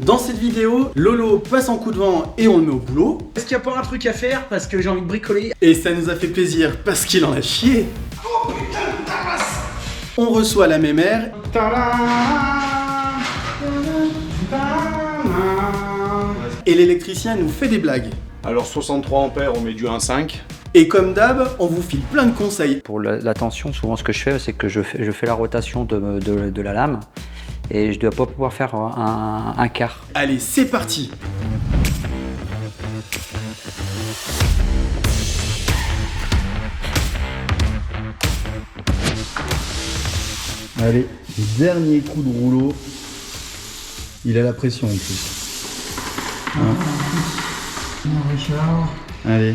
Dans cette vidéo, Lolo passe en coup de vent et on le met au boulot. Est-ce qu'il n'y a pas un truc à faire parce que j'ai envie de bricoler? Et ça nous a fait plaisir parce qu'il en a chié. Oh putain de ta race! On reçoit la mémère. Et l'électricien nous fait des blagues. Alors 63 ampères, on met du 1,5. Et comme d'hab, on vous file plein de conseils. Pour la tension, souvent ce que je fais, c'est que je fais la rotation de la lame et je dois pas pouvoir faire un quart. Allez, c'est parti. Allez, dernier coup de rouleau. Il a la pression en plus. Allez,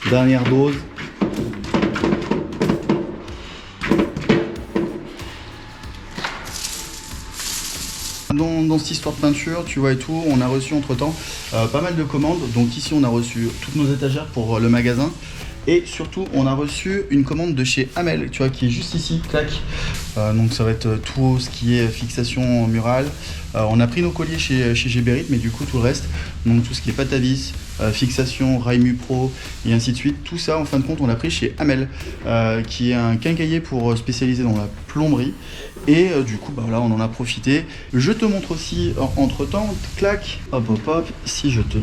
dernière dose. Dans cette histoire de peinture, tu vois et tout, on a reçu entre temps pas mal de commandes. Donc ici on a reçu toutes nos étagères pour le magasin. Et surtout, on a reçu une commande de chez Amel, tu vois, qui est juste ici, clac. Donc ça va être tout ce qui est fixation murale. On a pris nos colliers chez Geberit, mais du coup tout le reste, donc tout ce qui est pâte à vis, fixation, Raimu Pro et ainsi de suite, tout ça en fin de compte on l'a pris chez Amel, qui est un quincaillier pour spécialisé dans la plomberie. Et du coup bah là on en a profité. Je te montre aussi entre temps, clac, hop hop hop, si je te...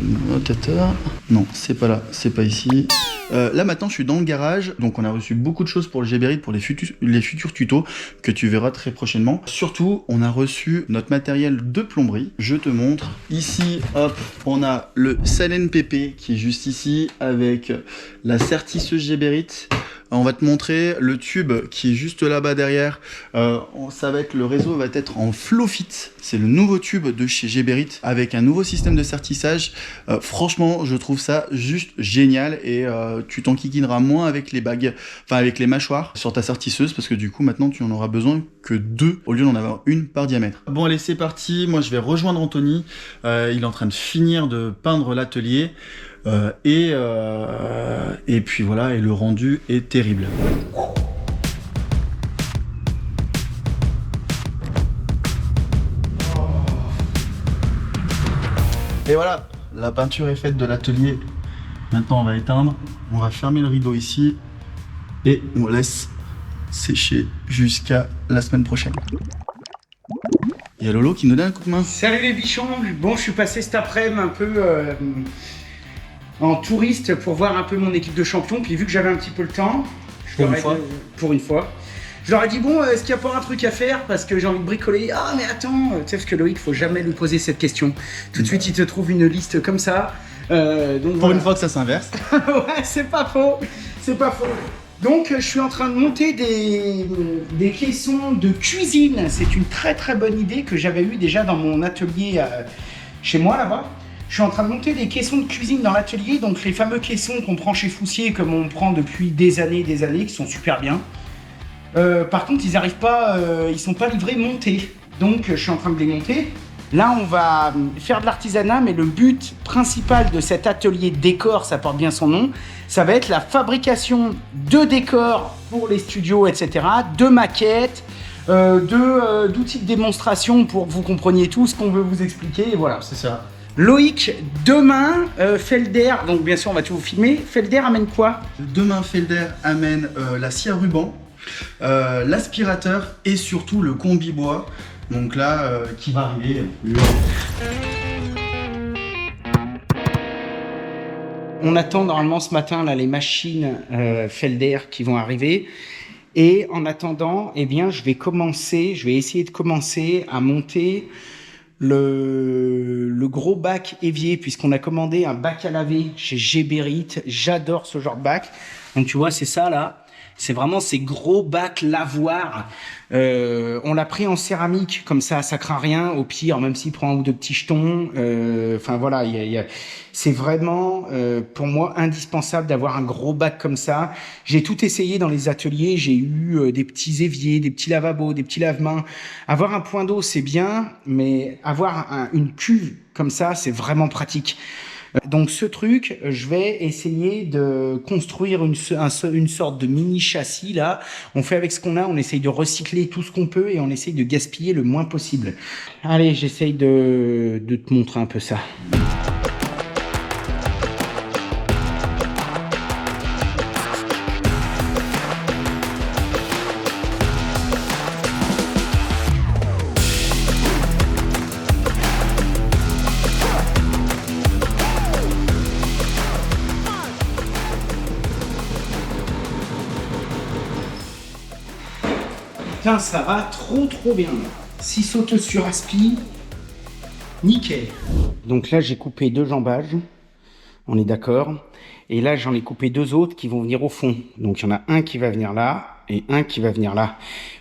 Non, c'est pas là, c'est pas ici. Là maintenant je suis dans le garage, donc on a reçu beaucoup de choses pour le Geberit, pour les futurs tutos que tu verras très prochainement. Surtout on a reçu notre matériel de plomberie, je te montre. Ici hop, on a le Salen PP qui est juste ici avec la sertisseuse Geberit. On va te montrer le tube qui est juste là-bas derrière. Ça va être, le réseau va être en Flowfit. C'est le nouveau tube de chez Geberit avec un nouveau système de sertissage. Franchement, je trouve ça juste génial et tu t'enquiquineras moins avec les bagues, enfin avec les mâchoires sur ta sertisseuse parce que du coup maintenant tu en auras besoin que 2 au lieu d'en avoir une par diamètre. Bon allez, c'est parti. Moi je vais rejoindre Anthony. Il est en train de finir de peindre l'atelier. Et puis voilà, et le rendu est terrible. Et voilà, la peinture est faite de l'atelier. Maintenant on va éteindre, on va fermer le rideau ici et on laisse sécher jusqu'à la semaine prochaine. Il y a Lolo qui nous donne un coup de main. Salut les bichons. Bon, je suis passé cet après-midi un peu en touriste pour voir un peu mon équipe de champions. Puis vu que j'avais un petit peu le temps, pour une fois, je leur ai dit bon, est-ce qu'il n'y a pas un truc à faire parce que j'ai envie de bricoler. Ah mais attends, tu sais parce que Loïc, faut jamais lui poser cette question. Tout de suite, il te trouve une liste comme ça. Donc pour voilà. Une fois que ça s'inverse. Ouais, c'est pas faux, c'est pas faux. Donc je suis en train de monter des caissons de cuisine. C'est une très très bonne idée que j'avais eue déjà dans mon atelier chez moi là-bas. Je suis en train de monter des caissons de cuisine dans l'atelier, donc les fameux caissons qu'on prend chez Foussier, comme on prend depuis des années, qui sont super bien. Par contre, ils arrivent pas, ils sont pas livrés montés. Donc je suis en train de les monter. Là, on va faire de l'artisanat, mais le but principal de cet atelier décor, ça porte bien son nom, ça va être la fabrication de décors pour les studios, etc., de maquettes, d'outils de démonstration pour que vous compreniez tout ce qu'on veut vous expliquer, et voilà. C'est ça. Loïc, demain, Felder, donc bien sûr on va tout vous filmer, Felder amène quoi? Demain, Felder amène la scie à ruban, l'aspirateur et surtout le combi bois. Donc là, qui va arriver. On attend normalement ce matin là, les machines Felder qui vont arriver. Et en attendant, eh bien, je vais essayer de commencer à monter le gros bac évier, puisqu'on a commandé un bac à laver chez Geberit. J'adore ce genre de bac. Donc tu vois, c'est ça là. C'est vraiment ces gros bacs lavoirs. On l'a pris en céramique, comme ça craint rien. Au pire, même s'il prend un ou deux petits jetons. Enfin voilà, c'est vraiment pour moi indispensable d'avoir un gros bac comme ça. J'ai tout essayé dans les ateliers. J'ai eu des petits éviers, des petits lavabos, des petits lave-mains. Avoir un point d'eau, c'est bien, mais avoir une cuve comme ça, c'est vraiment pratique. Donc ce truc, je vais essayer de construire une sorte de mini châssis là. On fait avec ce qu'on a, on essaye de recycler tout ce qu'on peut et on essaye de gaspiller le moins possible. Allez, j'essaye de te montrer un peu ça. Putain, ça va trop bien. 6 sautes sur aspi. Nickel. Donc là, j'ai coupé 2 jambages. On est d'accord. Et là, j'en ai coupé 2 autres qui vont venir au fond. Donc il y en a un qui va venir là et un qui va venir là.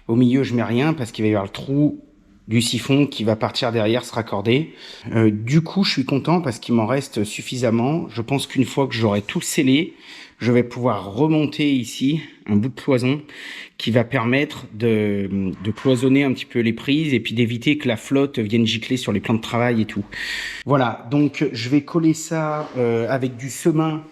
Au milieu, je mets rien parce qu'il va y avoir le trou du siphon qui va partir derrière, se raccorder. Du coup, je suis content parce qu'il m'en reste suffisamment. Je pense qu'une fois que j'aurai tout scellé, je vais pouvoir remonter ici un bout de cloison qui va permettre de cloisonner un petit peu les prises et puis d'éviter que la flotte vienne gicler sur les plans de travail et tout. Voilà, donc je vais coller ça avec du semin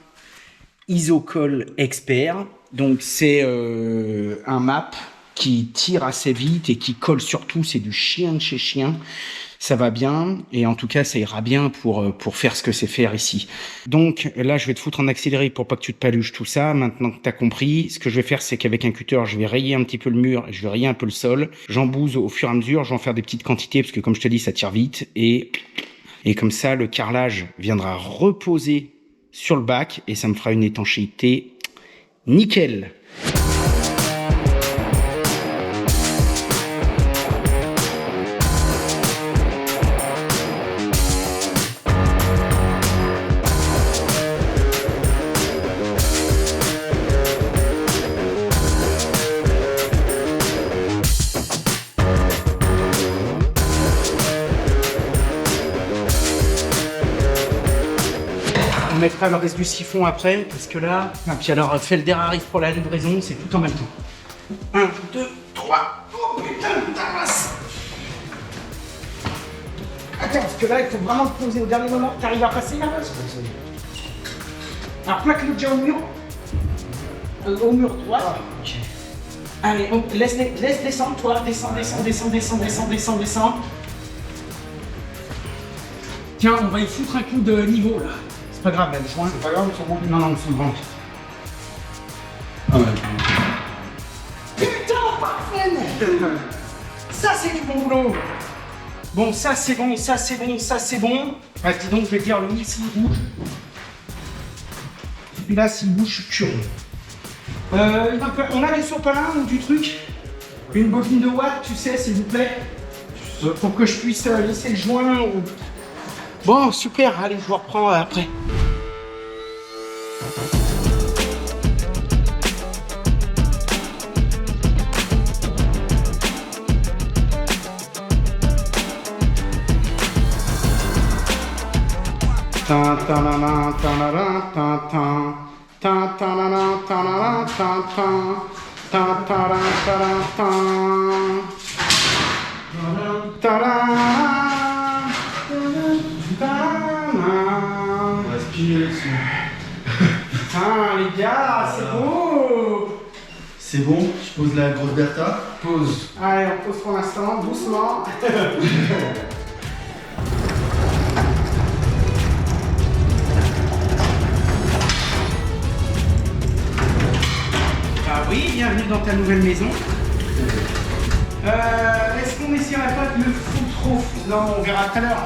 Isocol Expert. Donc c'est un map qui tire assez vite et qui colle surtout, c'est du chien de chez chien. Ça va bien, et en tout cas, ça ira bien pour faire ce que c'est faire ici. Donc là, je vais te foutre en accéléré pour pas que tu te paluches tout ça. Maintenant que tu as compris, ce que je vais faire, c'est qu'avec un cutter, je vais rayer un petit peu le mur, je vais rayer un peu le sol. J'embouse au fur et à mesure, je vais en faire des petites quantités, parce que comme je te dis, ça tire vite. Et comme ça, le carrelage viendra reposer sur le bac, et ça me fera une étanchéité nickel. On mettra le reste du siphon après, parce que là... Ah, puis alors, Felder arrive pour la livraison, c'est tout en même temps. 1, 2, 3... Oh putain, ta race! Attends, parce que là, il faut vraiment te poser au dernier moment. T'arrives à passer là? Alors, plaque-le déjà au mur droit. Ok. Allez, laisse descendre, toi. Descends. Tiens, on va y foutre un coup de niveau, là. C'est pas grave, là, le joint. C'est pas grave, ils sont bons. Non, ils sont grands. Ah ouais. Putain, parfait! Ça, c'est du bon boulot. Bon, ça, c'est bon. Ah, dis donc, je vais dire, lui, s'il bouge. Et puis là, s'il bouge, je suis curieux. On a les sopalins ou du truc? Une bobine de watt, tu sais, s'il vous plaît? Pour que je puisse laisser le joint. Bon, super, allez, je vous reprends après. Respirez dessus. Putain, les gars, c'est beau! C'est bon, je pose la grosse Bertha. Pause. Allez, on pose pour l'instant, doucement. Ah oui, bienvenue dans ta nouvelle maison. Est-ce qu'on n'essaierait pas de le foutre trop? Non, on verra tout à l'heure,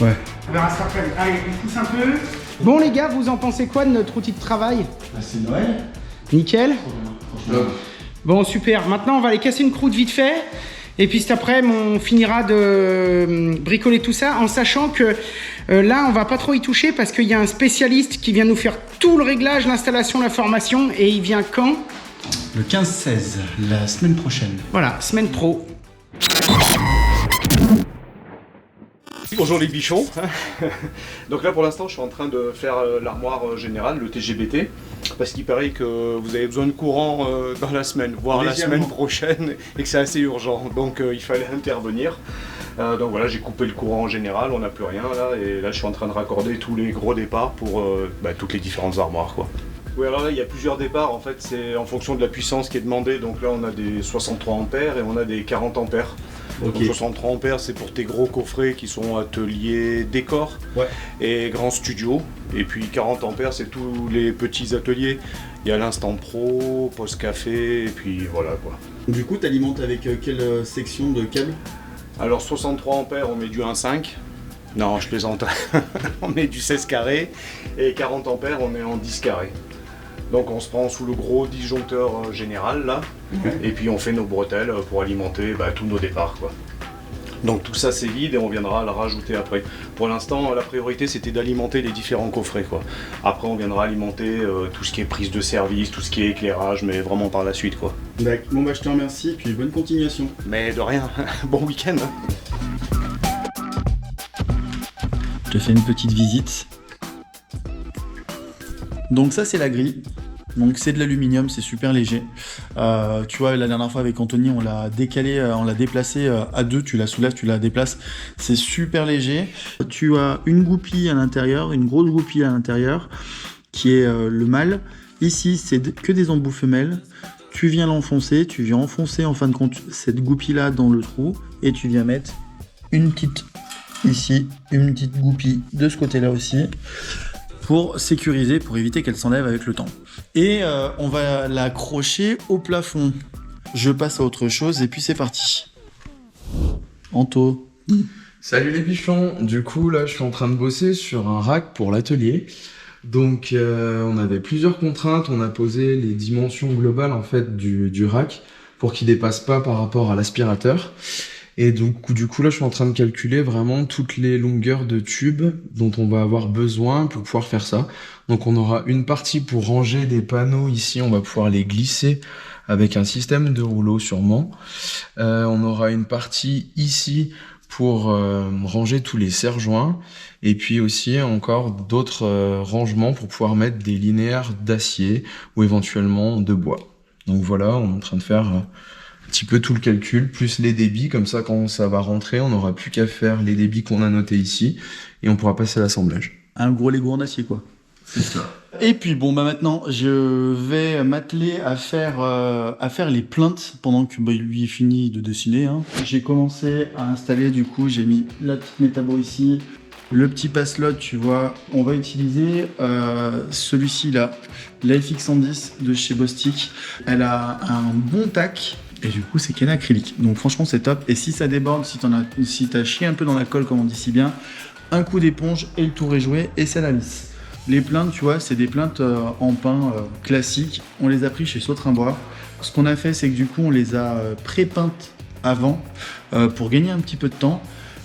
Ouais. on verra cet après-midi. Allez, on pousse un peu. Bon les gars, vous en pensez quoi de notre outil de travail? Ah, c'est Noël. Nickel. Franchement. Bon, super. Maintenant, on va aller casser une croûte vite fait. Et puis cet après, on finira de bricoler tout ça en sachant que là, on va pas trop y toucher parce qu'il y a un spécialiste qui vient nous faire tout le réglage, l'installation, la formation. Et il vient quand? Le 15-16, la semaine prochaine. Voilà, semaine pro. Bonjour les bichons. Donc là pour l'instant je suis en train de faire l'armoire générale, le TGBT, parce qu'il paraît que vous avez besoin de courant dans la semaine, voire la semaine prochaine, et que c'est assez urgent, donc il fallait intervenir. Donc voilà, j'ai coupé le courant en général, on n'a plus rien là, et là je suis en train de raccorder tous les gros départs pour toutes les différentes armoires quoi. Oui, alors là il y a plusieurs départs, en fait c'est en fonction de la puissance qui est demandée, donc là on a des 63 ampères et on a des 40 ampères. Ok. Donc 63 ampères c'est pour tes gros coffrets qui sont ateliers décor et grands studios, et puis 40 ampères c'est tous les petits ateliers, il y a l'instant pro, post café, et puis voilà quoi. Du coup, tu alimentes avec quelle section de câble? Alors 63 ampères on met du 1,5. Non je plaisante, on met du 16 carré, et 40 ampères on est en 10 carré. Donc on se prend sous le gros disjoncteur général là, et puis on fait nos bretelles pour alimenter tous nos départs quoi. Donc tout ça c'est vide et on viendra le rajouter après. Pour l'instant la priorité c'était d'alimenter les différents coffrets quoi. Après on viendra alimenter tout ce qui est prise de service, tout ce qui est éclairage, mais vraiment par la suite quoi. D'accord. Bon je te remercie et puis bonne continuation. Mais de rien, bon week-end. Je te fais une petite visite. Donc ça c'est la grille. Donc c'est de l'aluminium, c'est super léger. Tu vois, la dernière fois avec Anthony, on l'a décalé, on l'a déplacé à deux, tu la soulèves, tu la déplaces. C'est super léger. Tu as une goupille à l'intérieur, une grosse goupille à l'intérieur, qui est le mâle. Ici, c'est que des embouts femelles. Tu viens l'enfoncer, tu viens enfoncer en fin de compte cette goupille-là dans le trou, et tu viens mettre une petite ici, une petite goupille de ce côté-là aussi, pour sécuriser, pour éviter qu'elle s'enlève avec le temps. Et on va l'accrocher au plafond. Je passe à autre chose et puis c'est parti. Anto. Salut les bichons, du coup là je suis en train de bosser sur un rack pour l'atelier. Donc on avait plusieurs contraintes, on a posé les dimensions globales en fait du rack pour qu'il dépasse pas par rapport à l'aspirateur. Et donc du coup là je suis en train de calculer vraiment toutes les longueurs de tubes dont on va avoir besoin pour pouvoir faire ça. Donc on aura une partie pour ranger des panneaux ici, on va pouvoir les glisser avec un système de rouleau sûrement. On aura une partie ici pour ranger tous les serre-joints, et puis aussi encore d'autres rangements pour pouvoir mettre des linéaires d'acier ou éventuellement de bois. Donc voilà, on est en train de faire un petit peu tout le calcul, plus les débits, comme ça quand ça va rentrer, on n'aura plus qu'à faire les débits qu'on a notés ici, et on pourra passer à l'assemblage. Un gros Lego en acier quoi. C'est ça. Et puis bon maintenant je vais m'atteler à faire les plaintes pendant que lui est fini de dessiner. J'ai commencé à installer, du coup j'ai mis la petite métabo ici, le petit passe-lot, tu vois. On va utiliser celui-ci là, la FX110 de chez Bostik. Elle a un bon tac. Et du coup, c'est qu'elle est acrylique. Donc franchement, c'est top. Et si ça déborde, si t'as chié un peu dans la colle, comme on dit si bien, un coup d'éponge et le tour est joué et c'est la lisse. Les plaintes, tu vois, c'est des plaintes en pain classiques. On les a pris chez Sautrin-Bois. Ce qu'on a fait, c'est que du coup, on les a pré-peintes avant pour gagner un petit peu de temps.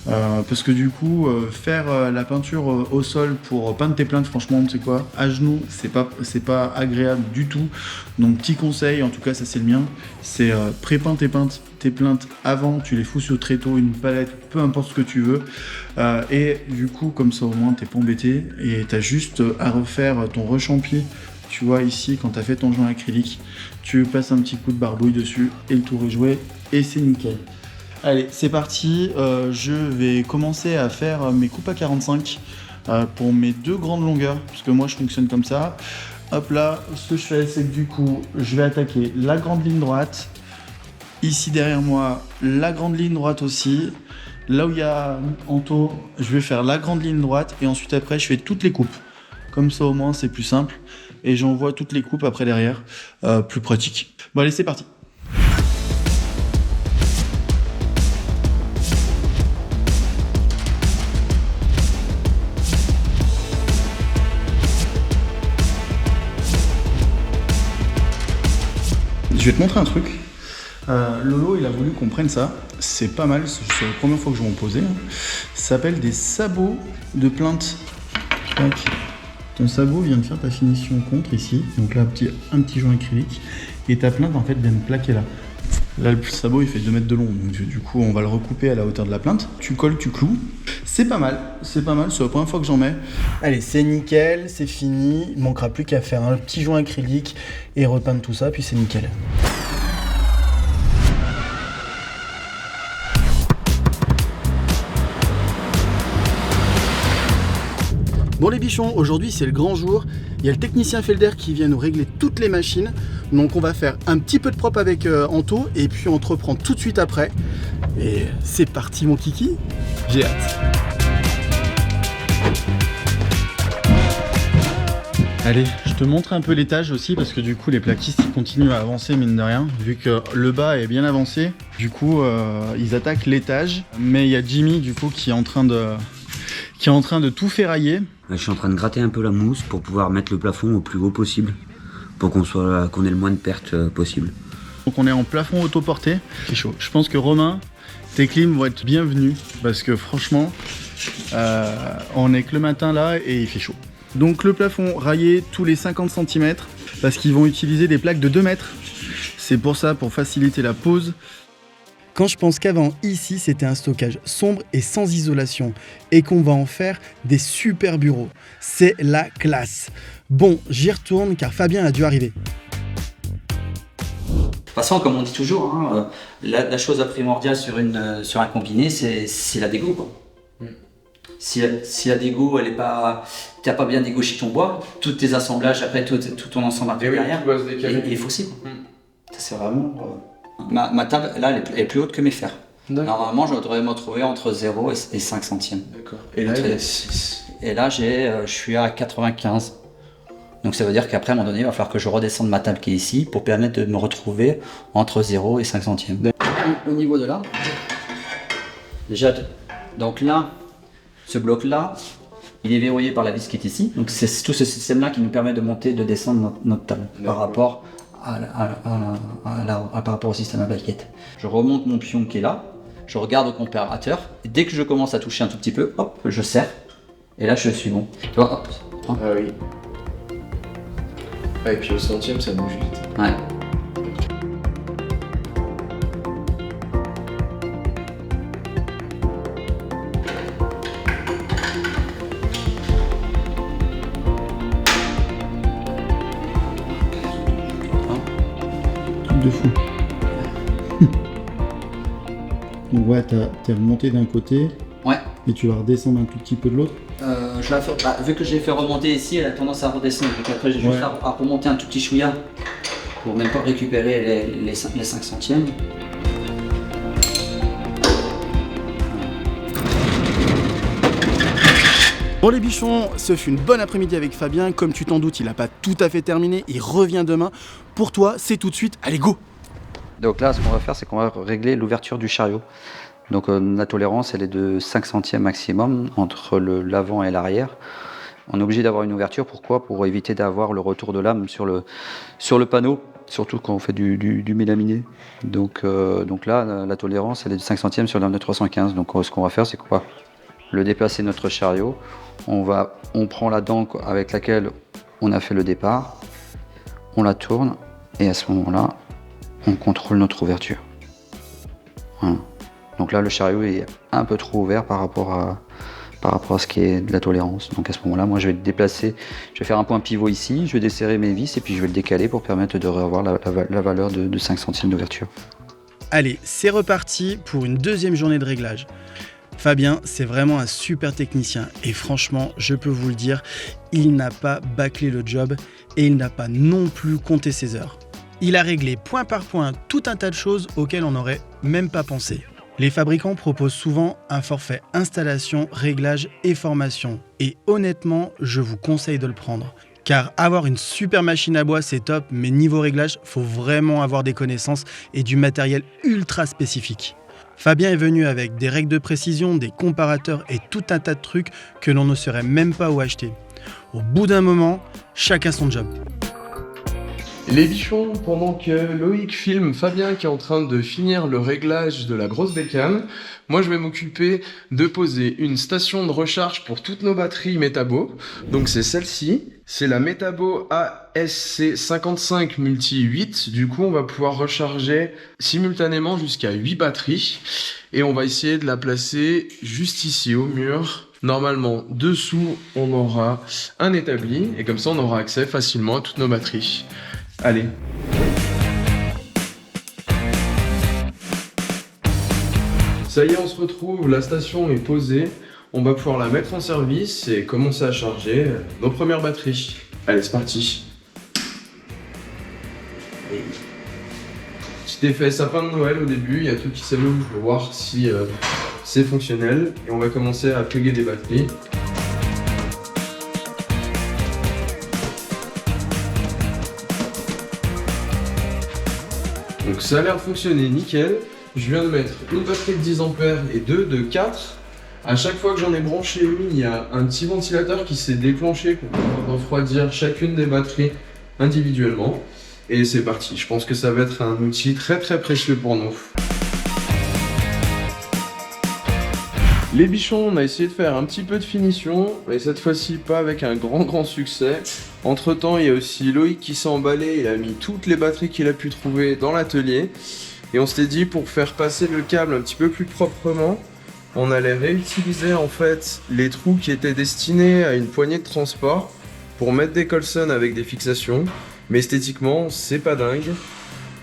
Parce que du coup, faire la peinture au sol pour peindre tes plaintes, franchement, tu sais quoi, à genoux, c'est pas agréable du tout. Donc petit conseil, en tout cas ça c'est le mien, c'est pré-peindre tes plaintes avant, tu les fous sur tréteau, une palette, peu importe ce que tu veux. Et du coup, comme ça au moins t'es pas embêté et t'as juste à refaire ton rechampi. Tu vois ici, quand t'as fait ton joint acrylique, tu passes un petit coup de barbouille dessus et le tour est joué et c'est nickel. Allez, c'est parti, je vais commencer à faire mes coupes à 45 pour mes deux grandes longueurs, parce que moi je fonctionne comme ça. Hop là, ce que je fais, c'est que du coup, je vais attaquer la grande ligne droite, ici derrière moi, la grande ligne droite aussi. Là où il y a Anto, je vais faire la grande ligne droite, et ensuite après, je fais toutes les coupes. Comme ça au moins, c'est plus simple, et j'envoie toutes les coupes après derrière, plus pratique. Bon allez, c'est parti. Je vais te montrer un truc. Lolo, il a voulu qu'on prenne ça. C'est pas mal, c'est la première fois que je vais m'en poser. Ça s'appelle des sabots de plainte. Tac. Ton sabot vient de faire ta finition contre ici. Donc là, un petit joint acrylique. Et ta plainte, en fait, vient de plaquer là. Là, le sabot, il fait 2 mètres de long. Donc du coup, on va le recouper à la hauteur de la plainte. Tu colles, tu cloues. C'est pas mal, c'est pas mal. C'est la première fois que j'en mets. Allez, c'est nickel, c'est fini. Il manquera plus qu'à faire un petit joint acrylique et repeindre tout ça, puis c'est nickel. Bon les bichons, aujourd'hui c'est le grand jour. Il y a le technicien Felder qui vient nous régler toutes les machines. Donc on va faire un petit peu de propre avec Anto et puis on te reprend tout de suite après. Et c'est parti mon kiki, j'ai hâte. Allez, je te montre un peu l'étage aussi parce que du coup les plaquistes ils continuent à avancer mine de rien. Vu que le bas est bien avancé, du coup ils attaquent l'étage. Mais il y a Jimmy du coup qui est en train de tout ferrailler. Je suis en train de gratter un peu la mousse pour pouvoir mettre le plafond au plus haut possible. Pour qu'on ait le moins de pertes possible. Donc on est en plafond autoporté. C'est chaud. Je pense que Romain, tes clims vont être bienvenus parce que franchement, on est que le matin là et il fait chaud. Donc le plafond raillé tous les 50 cm parce qu'ils vont utiliser des plaques de 2 mètres. C'est pour ça, pour faciliter la pose. Quand je pense qu'avant, ici, c'était un stockage sombre et sans isolation et qu'on va en faire des super bureaux. C'est la classe. Bon, j'y retourne car Fabien a dû arriver. De toute façon, comme on dit toujours, hein, la chose primordiale sur un combiné, c'est la dégo, quoi. Si la dégo, t'as pas bien dégauché ton bois, tous tes assemblages, après tout ton ensemble derrière, il est faussé. Ça, c'est vraiment... Ma table, là, elle est plus haute que mes fers. Normalement, je devrais me retrouver entre 0 et 5 centièmes. D'accord. Et là, il est 6. Et là, je suis à 95. Donc ça veut dire qu'après, à un moment donné, il va falloir que je redescende ma table qui est ici pour permettre de me retrouver entre 0 et 5 centièmes. Au niveau de là, déjà, donc là, ce bloc-là, il est verrouillé par la vis qui est ici. Donc c'est tout ce système-là qui nous permet de monter et de descendre notre table par rapport par rapport au système à baguette. Je remonte mon pion qui est là, je regarde au comparateur, et dès que je commence à toucher un tout petit peu, hop, je serre, et là je suis bon. Tu vois, hop. Ah oui. Ah, et puis au centième, ça bouge vite. Ouais. De fou. Donc ouais, t'es remonté d'un côté. Ouais. Et tu vas redescendre un tout petit peu de l'autre. Vu que j'ai fait remonter ici, elle a tendance à redescendre. Donc après, j'ai juste à remonter un tout petit chouïa pour même pas récupérer les 5 centièmes. Bon les bichons, ce fut une bonne après-midi avec Fabien. Comme tu t'en doutes, il n'a pas tout à fait terminé. Il revient demain. Pour toi, c'est tout de suite. Allez, go! Donc là, ce qu'on va faire, c'est qu'on va régler l'ouverture du chariot. Donc la tolérance, elle est de 5 centièmes maximum entre l'avant et l'arrière. On est obligé d'avoir une ouverture. Pourquoi? Pour éviter d'avoir le retour de lame sur le panneau, surtout quand on fait du mélaminé. Donc là, la tolérance, elle est de 5 centièmes sur lame de 315. Donc ce qu'on va faire, c'est qu'on va le déplacer notre chariot. On prend la dent avec laquelle on a fait le départ, on la tourne et à ce moment-là, on contrôle notre ouverture. Voilà. Donc là, le chariot est un peu trop ouvert par rapport à ce qui est de la tolérance. Donc à ce moment-là, moi je vais le déplacer, je vais faire un point pivot ici, je vais desserrer mes vis et puis je vais le décaler pour permettre de revoir la valeur de 5 centièmes d'ouverture. Allez, c'est reparti pour une deuxième journée de réglage. Fabien, c'est vraiment un super technicien et franchement, je peux vous le dire, il n'a pas bâclé le job et il n'a pas non plus compté ses heures. Il a réglé point par point tout un tas de choses auxquelles on n'aurait même pas pensé. Les fabricants proposent souvent un forfait installation, réglage et formation. Et honnêtement, je vous conseille de le prendre. Car avoir une super machine à bois, c'est top, mais niveau réglage, faut vraiment avoir des connaissances et du matériel ultra spécifique. Fabien est venu avec des règles de précision, des comparateurs et tout un tas de trucs que l'on ne saurait même pas où acheter. Au bout d'un moment, chacun son job. Les bichons, pendant que Loïc filme Fabien qui est en train de finir le réglage de la grosse bécane, moi je vais m'occuper de poser une station de recharge pour toutes nos batteries Metabo. Donc c'est celle-ci, c'est la Metabo ASC55 Multi 8. Du coup on va pouvoir recharger simultanément jusqu'à 8 batteries. Et on va essayer de la placer juste ici au mur. Normalement, dessous, on aura un établi et comme ça on aura accès facilement à toutes nos batteries. Allez. Ça y est, on se retrouve, la station est posée. on va pouvoir la mettre en service et commencer à charger nos premières batteries. Allez, c'est parti. Petit effet sapin de Noël au début, il y a tout qui s'allume pour voir si c'est fonctionnel. Et on va commencer à plugger des batteries. Donc ça a l'air de fonctionner nickel. Je viens de mettre une batterie de 10 ampères et deux de 4. À chaque fois que j'en ai branché une, il y a un petit ventilateur qui s'est déclenché pour pouvoir refroidir chacune des batteries individuellement. Et c'est parti, je pense que ça va être un outil très précieux pour nous. Les bichons, on a essayé de faire un petit peu de finition, et cette fois-ci pas avec un grand succès. Entre temps, il y a aussi Loïc qui s'est emballé, il a mis toutes les batteries qu'il a pu trouver dans l'atelier. Et on s'était dit, pour faire passer le câble un petit peu plus proprement, on allait réutiliser en fait les trous qui étaient destinés à une poignée de transport pour mettre des Colson avec des fixations. Mais esthétiquement, c'est pas dingue.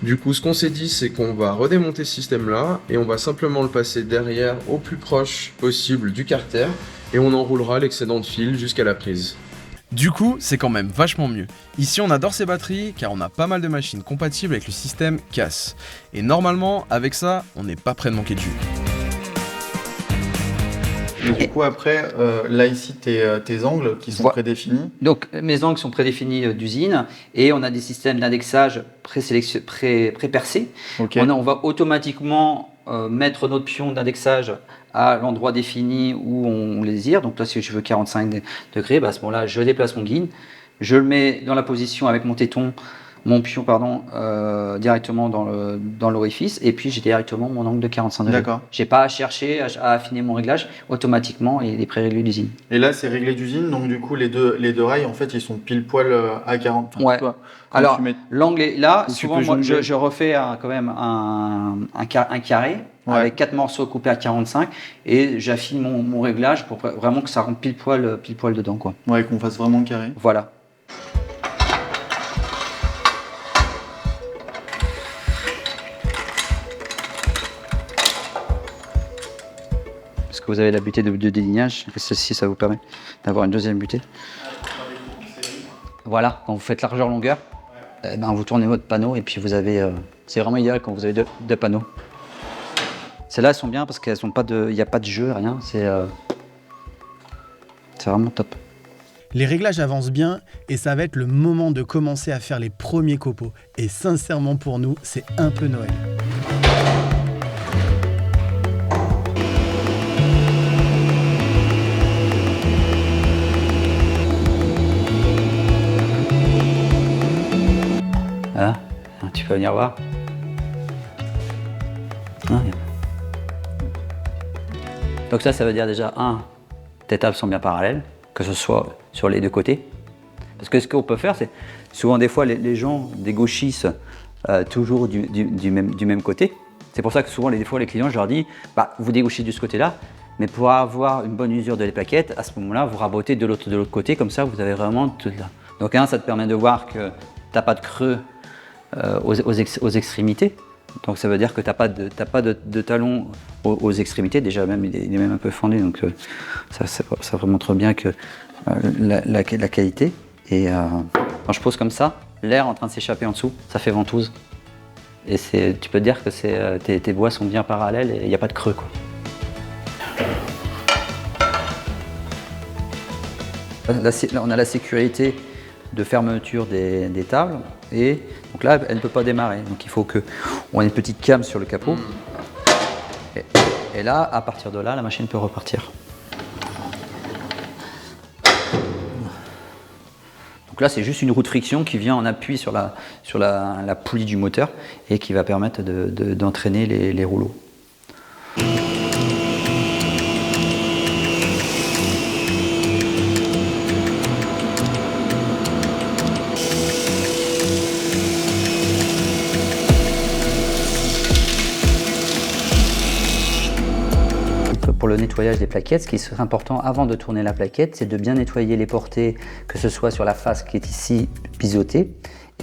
Du coup, ce qu'on s'est dit, c'est qu'on va redémonter ce système-là et on va simplement le passer derrière au plus proche possible du carter et on enroulera l'excédent de fil jusqu'à la prise. Du coup, c'est quand même vachement mieux. Ici, on adore ces batteries car on a pas mal de machines compatibles avec le système CAS. Et normalement, avec ça, on n'est pas près de manquer de jus. Et du coup, après, là, ici, tes angles qui sont prédéfinis. Donc, mes angles sont prédéfinis d'usine et on a des systèmes d'indexage pré-percés. Okay. On va automatiquement mettre notre pion d'indexage à l'endroit défini où on le désire. Donc là, si je veux 45 degrés, à ce moment-là, je déplace mon guide, je le mets dans la position avec mon téton, mon pion, directement dans l'orifice, et puis j'ai directement mon angle de 45 degrés. D'accord. J'ai pas à chercher à affiner mon réglage, automatiquement il est pré-réglé d'usine. Et là, c'est réglé d'usine, donc du coup, les deux rails, en fait, ils sont pile poil à 40. Enfin, ouais. Toi, alors, l'angle est là, souvent moi, jongler. je refais quand même un carré, avec 4 morceaux coupés à 45, et j'affine mon réglage pour vraiment que ça rentre pile poil dedans, quoi. Ouais, qu'on fasse vraiment carré. Voilà. Parce que vous avez la butée de délignage, ceci ça vous permet d'avoir une deuxième butée. Voilà, quand vous faites largeur-longueur, vous tournez votre panneau et puis vous avez... c'est vraiment idéal quand vous avez deux panneaux. Celles-là, elles sont bien parce qu'elles ont pas de... Il n'y a pas de jeu, rien, c'est vraiment top. Les réglages avancent bien et ça va être le moment de commencer à faire les premiers copeaux. Et sincèrement pour nous, c'est un peu Noël. Voilà, tu peux venir voir. Donc ça veut dire déjà, tes tables sont bien parallèles, que ce soit sur les deux côtés. Parce que ce qu'on peut faire, c'est souvent des fois les gens dégauchissent toujours du même côté. C'est pour ça que souvent des fois les clients, je leur dis, vous dégauchez de ce côté-là, mais pour avoir une bonne usure de les plaquettes, à ce moment-là, vous rabotez de l'autre côté, comme ça vous avez vraiment tout là. Donc ça te permet de voir que tu n'as pas de creux aux extrémités. Donc ça veut dire que tu n'as pas de talon aux extrémités, déjà même il est même un peu fendu, donc ça montre bien que la qualité. Et quand je pose comme ça, l'air en train de s'échapper en dessous, ça fait ventouse. Et tu peux te dire que tes bois sont bien parallèles et il n'y a pas de creux, quoi. Là, on a la sécurité de fermeture des tables et donc là elle ne peut pas démarrer, donc il faut qu'on ait une petite came sur le capot et là à partir de là la machine peut repartir. Donc là c'est juste une roue de friction qui vient en appui sur la poulie du moteur et qui va permettre d'entraîner les rouleaux. Pour le nettoyage des plaquettes, ce qui serait important avant de tourner la plaquette, c'est de bien nettoyer les portées, que ce soit sur la face qui est ici biseautée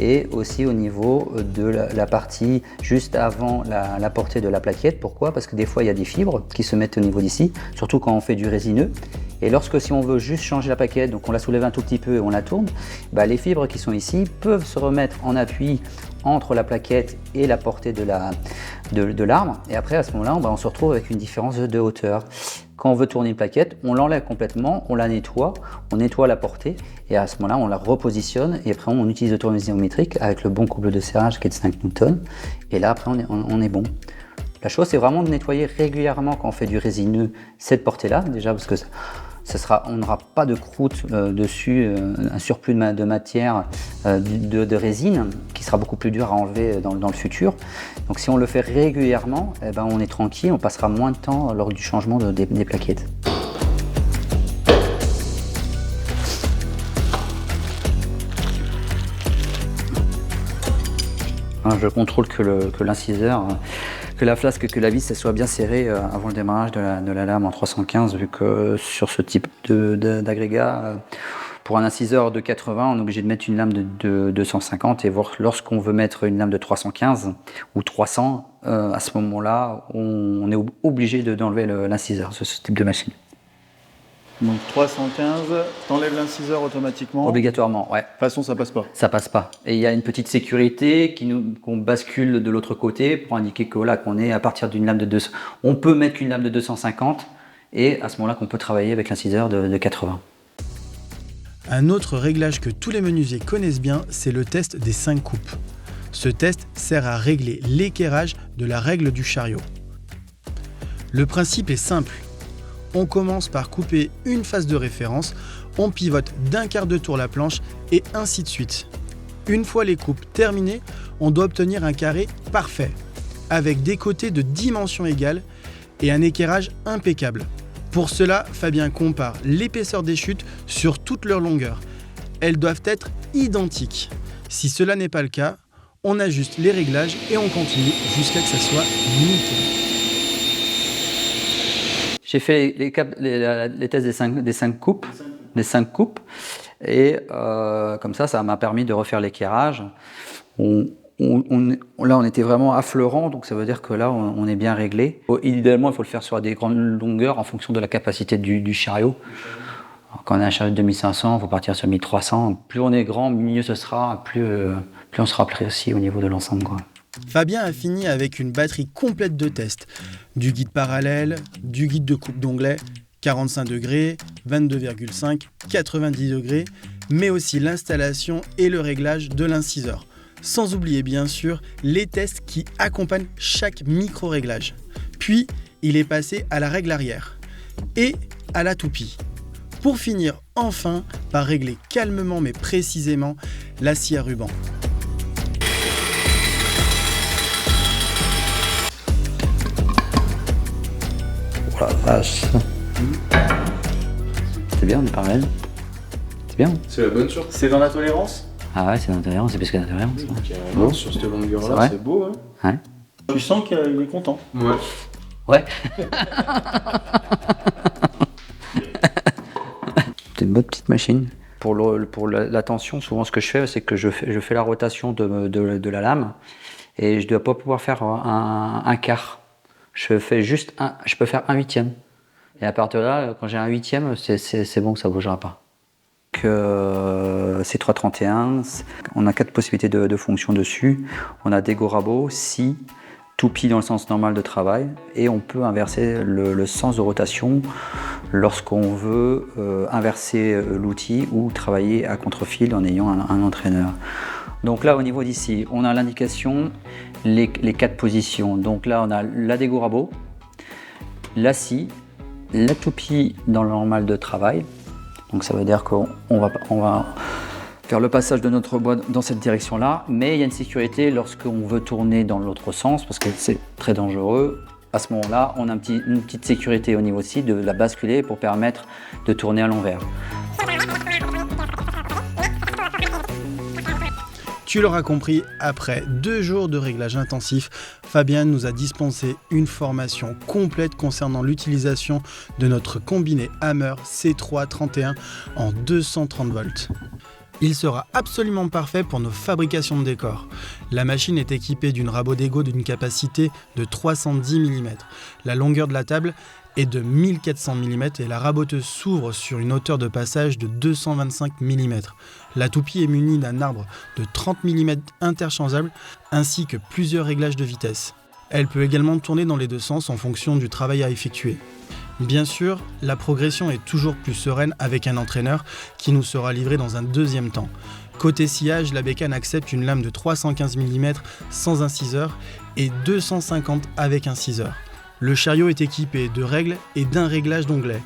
et aussi au niveau de la partie juste avant la portée de la plaquette. Pourquoi? Parce que des fois il y a des fibres qui se mettent au niveau d'ici, surtout quand on fait du résineux. Et lorsque si on veut juste changer la plaquette, donc on la soulève un tout petit peu et on la tourne, les fibres qui sont ici peuvent se remettre en appui entre la plaquette et la portée de l'arme. Et après à ce moment-là, on se retrouve avec une différence de hauteur. Quand on veut tourner une plaquette, on l'enlève complètement, on la nettoie, on nettoie la portée et à ce moment-là, on la repositionne et après on utilise le tournevis métrique avec le bon couple de serrage qui est de 5 Newton. Et là après on est bon. La chose, c'est vraiment de nettoyer régulièrement quand on fait du résineux cette portée-là, déjà parce que on n'aura pas de croûte dessus, un surplus de matière de résine qui sera beaucoup plus dur à enlever dans le futur. Donc si on le fait régulièrement, on est tranquille, on passera moins de temps lors du changement des plaquettes. Je contrôle que l'inciseur, que la flasque, que la vis soit bien serrée avant le démarrage de la lame en 315, vu que sur ce type d'agrégat, pour un inciseur de 80, on est obligé de mettre une lame de 250 et lorsqu'on veut mettre une lame de 315 ou 300, à ce moment-là, on est obligé d'enlever l'inciseur sur ce type de machine. Donc 315, t'enlèves l'inciseur automatiquement. Obligatoirement, ouais. De toute façon, ça passe pas. Ça passe pas. Et il y a une petite sécurité qu'on bascule de l'autre côté pour indiquer que voilà, qu'on est à partir d'une lame de 200. On peut mettre une lame de 250 et à ce moment-là qu'on peut travailler avec l'inciseur de 80. Un autre réglage que tous les menuisiers connaissent bien, c'est le test des 5 coupes. Ce test sert à régler l'équerrage de la règle du chariot. Le principe est simple. On commence par couper une face de référence, on pivote d'un quart de tour la planche et ainsi de suite. Une fois les coupes terminées, on doit obtenir un carré parfait, avec des côtés de dimensions égales et un équerrage impeccable. Pour cela, Fabien compare l'épaisseur des chutes sur toute leur longueur. Elles doivent être identiques. Si cela n'est pas le cas, on ajuste les réglages et on continue jusqu'à ce que ça soit nickel. J'ai fait les tests des 5 coupes, et comme ça m'a permis de refaire l'équerrage. Là, on était vraiment affleurant, donc ça veut dire que là, on est bien réglé. Idéalement, il faut le faire sur des grandes longueurs en fonction de la capacité du chariot. Alors, quand on a un chariot de 2500, il faut partir sur 1300. Plus on est grand, mieux ce sera, plus on sera précis au niveau de l'ensemble, quoi. Fabien a fini avec une batterie complète de tests. Du guide parallèle, du guide de coupe d'onglet, 45 degrés, 22,5, 90 degrés, mais aussi l'installation et le réglage de l'inciseur. Sans oublier bien sûr les tests qui accompagnent chaque micro-réglage. Puis, il est passé à la règle arrière et à la toupie. Pour finir enfin par régler calmement mais précisément la scie à ruban. Oh la vache. C'est bien, on est pas mal. C'est bien. C'est la bonne chose. C'est dans la tolérance? Ah ouais, c'est l'intérieur, c'est plus que l'intérieur. Carrément, sur cette longueur-là, c'est beau, hein. Ouais. Tu sens qu'il est content. Ouais. Ouais. C'est une bonne petite machine. Pour la tension, souvent ce que je fais, c'est que je fais la rotation de la lame et je ne dois pas pouvoir faire un quart. Je peux faire un huitième. Et à partir de là, quand j'ai un huitième, c'est bon, ça ne bougera pas. C'est 331, on a 4 possibilités de fonction dessus. On a dégo rabot, scie, toupie dans le sens normal de travail, et on peut inverser le sens de rotation lorsqu'on veut inverser l'outil ou travailler à contre-fil en ayant un entraîneur. Donc là, au niveau d'ici, on a l'indication, les 4 positions. Donc là, on a la dégo rabot, la scie, la toupie dans le normal de travail. Donc ça veut dire qu'on va faire le passage de notre bois dans cette direction-là, mais il y a une sécurité lorsqu'on veut tourner dans l'autre sens, parce que c'est très dangereux. À ce moment-là, on a une petite sécurité au niveau de scie, de la basculer pour permettre de tourner à l'envers. Tu l'auras compris, après 2 jours de réglage intensif, Fabien nous a dispensé une formation complète concernant l'utilisation de notre combiné Hammer C3 31 en 230 volts. Il sera absolument parfait pour nos fabrications de décors. La machine est équipée d'une rabot d'ego d'une capacité de 310 mm. La longueur de la table est de 1400 mm et la raboteuse s'ouvre sur une hauteur de passage de 225 mm. La toupie est munie d'un arbre de 30 mm interchangeable ainsi que plusieurs réglages de vitesse. Elle peut également tourner dans les deux sens en fonction du travail à effectuer. Bien sûr, la progression est toujours plus sereine avec un entraîneur qui nous sera livré dans un deuxième temps. Côté sciage, la bécane accepte une lame de 315 mm sans inciseur et 250 avec inciseur. Le chariot est équipé de règles et d'un réglage d'onglet.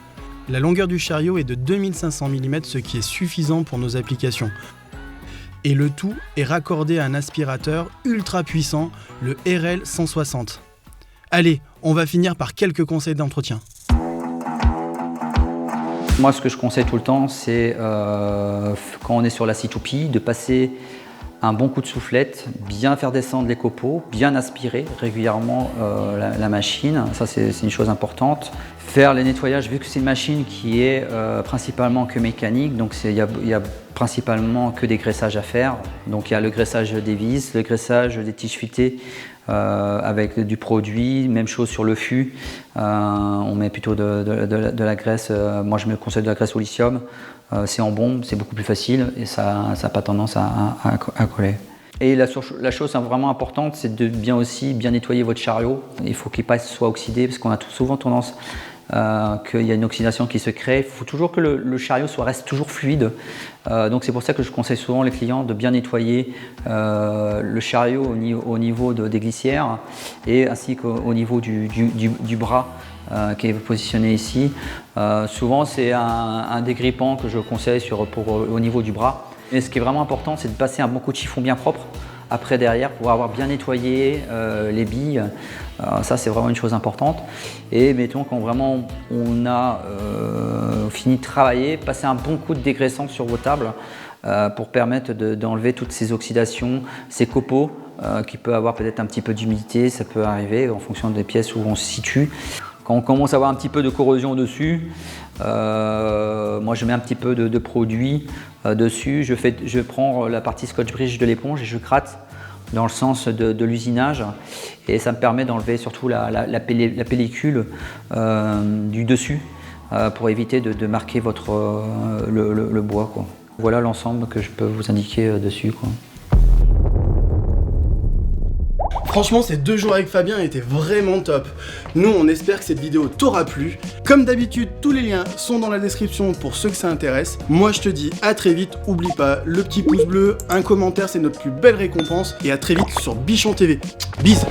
La longueur du chariot est de 2500 mm, ce qui est suffisant pour nos applications. Et le tout est raccordé à un aspirateur ultra puissant, le RL 160. Allez, on va finir par quelques conseils d'entretien. Moi, ce que je conseille tout le temps, c'est quand on est sur la scie toupie, de passer un bon coup de soufflette, bien faire descendre les copeaux, bien aspirer régulièrement la machine, ça c'est une chose importante. Faire les nettoyages, vu que c'est une machine qui est principalement que mécanique, donc il y a principalement que des graissages à faire. Donc il y a le graissage des vis, le graissage des tiges fuitées avec du produit, même chose sur le fût. On met plutôt de la graisse, moi je me conseille de la graisse au lithium. C'est en bombe, c'est beaucoup plus facile et ça n'a pas tendance à coller. Et la chose vraiment importante, c'est de bien nettoyer votre chariot. Il faut qu'il ne soit oxydé parce qu'on a souvent tendance qu'il y a une oxydation qui se crée. Il faut toujours que le chariot reste toujours fluide. Donc c'est pour ça que je conseille souvent les clients de bien nettoyer le chariot au niveau des glissières et ainsi qu'au niveau du bras qui est positionné ici. Souvent c'est un dégrippant que je conseille au niveau du bras. Et ce qui est vraiment important, c'est de passer un bon coup de chiffon bien propre après derrière pour avoir bien nettoyé les billes. Ça c'est vraiment une chose importante. Et mettons quand vraiment on a fini de travailler, passer un bon coup de dégraissant sur vos tables pour permettre d'enlever toutes ces oxydations, ces copeaux qui peuvent avoir peut-être un petit peu d'humidité, ça peut arriver en fonction des pièces où on se situe. Quand on commence à avoir un petit peu de corrosion dessus, moi je mets un petit peu de produit dessus, je prends la partie scotch bridge de l'éponge et je gratte dans le sens de l'usinage et ça me permet d'enlever surtout la pellicule du dessus pour éviter de marquer le bois, quoi. Voilà l'ensemble que je peux vous indiquer dessus, quoi. Franchement, ces 2 jours avec Fabien étaient vraiment top. Nous, on espère que cette vidéo t'aura plu. Comme d'habitude, tous les liens sont dans la description pour ceux que ça intéresse. Moi, je te dis à très vite. Oublie pas le petit pouce bleu, un commentaire, c'est notre plus belle récompense. Et à très vite sur Bichon TV. Bisous.